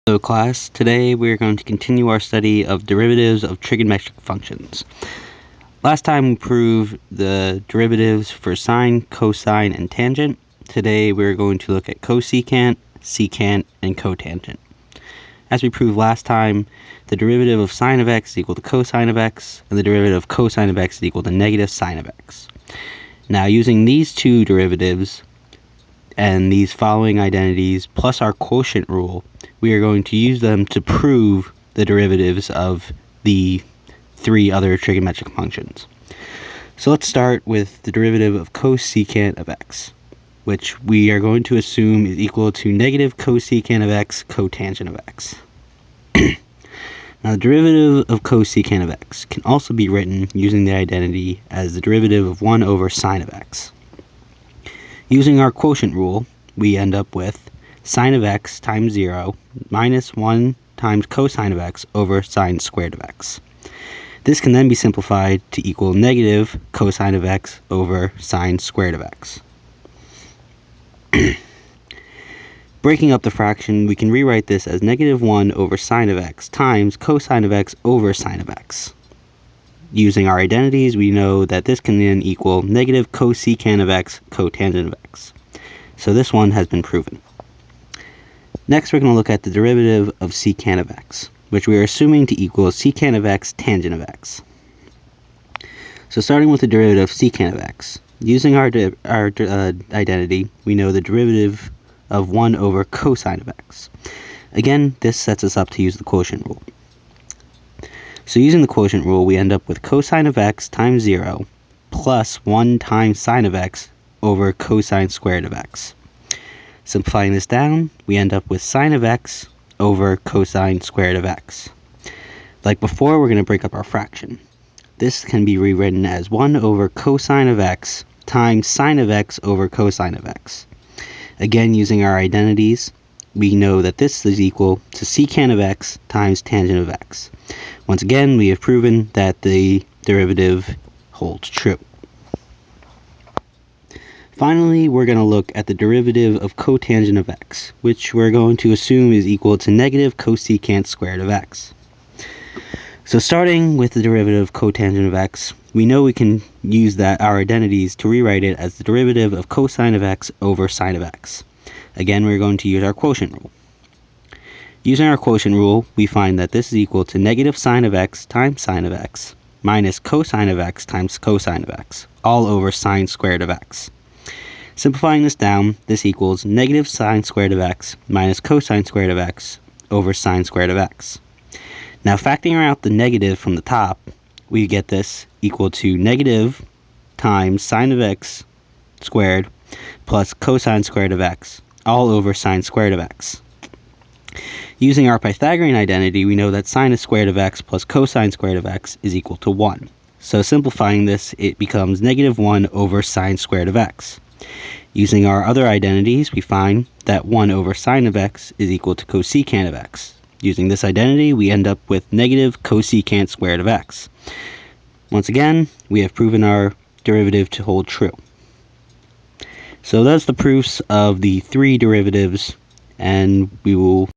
Hello class, today we are going to continue our study of derivatives of trigonometric functions. Last time we proved the derivatives for sine, cosine, and tangent. Today we are going to look at cosecant, secant, and cotangent. As we proved last time, the derivative of sine of x is equal to cosine of x, and the derivative of cosine of x is equal to negative sine of x. Now using these two derivatives and these following identities plus our quotient rule, we are going to use them to prove the derivatives of the three other trigonometric functions. So let's start with the derivative of cosecant of x, which we are going to assume is equal to negative cosecant of x cotangent of x. Now the derivative of cosecant of x can also be written using the identity as the derivative of 1 over sine of x. Using our quotient rule, we end up with sine of x times 0 minus 1 times cosine of x over sine squared of x. This can then be simplified to equal negative cosine of x over sine squared of x. Breaking up the fraction, we can rewrite this as negative 1 over sine of x times cosine of x over sine of x. Using our identities, we know that this can then equal negative cosecant of x cotangent of x. So this one has been proven. Next, we're going to look at the derivative of secant of x, which we are assuming to equal secant of x tangent of x. So starting with the derivative of secant of x, using our identity, we know the derivative of 1 over cosine of x. Again, this sets us up to use the quotient rule. So using the quotient rule, we end up with cosine of x times 0 plus 1 times sine of x over cosine squared of x. Simplifying this down, we end up with sine of x over cosine squared of x. Like before, we're going to break up our fraction. This can be rewritten as 1 over cosine of x times sine of x over cosine of x. Again, using our identities, we know that this is equal to secant of x times tangent of x. Once again, we have proven that the derivative holds true. Finally, we're going to look at the derivative of cotangent of x, which we're going to assume is equal to negative cosecant squared of x. So starting with the derivative of cotangent of x, we know we can use our identities to rewrite it as the derivative of cosine of x over sine of x. Again, we're going to use our quotient rule. Using our quotient rule, we find that this is equal to negative sine of x times sine of x minus cosine of x times cosine of x, all over sine squared of x. Simplifying this down, this equals negative sine squared of x minus cosine squared of x over sine squared of x. Now factoring out the negative from the top, we get this equal to negative times sine of x squared plus cosine squared of x, all over sine squared of x. Using our Pythagorean identity, we know that sine squared of x plus cosine squared of x is equal to 1. So simplifying this, it becomes negative 1 over sine squared of x. Using our other identities, we find that 1 over sine of x is equal to cosecant of x. Using this identity, we end up with negative cosecant squared of x. Once again, we have proven our derivative to hold true. So that's the proofs of the three derivatives, and we will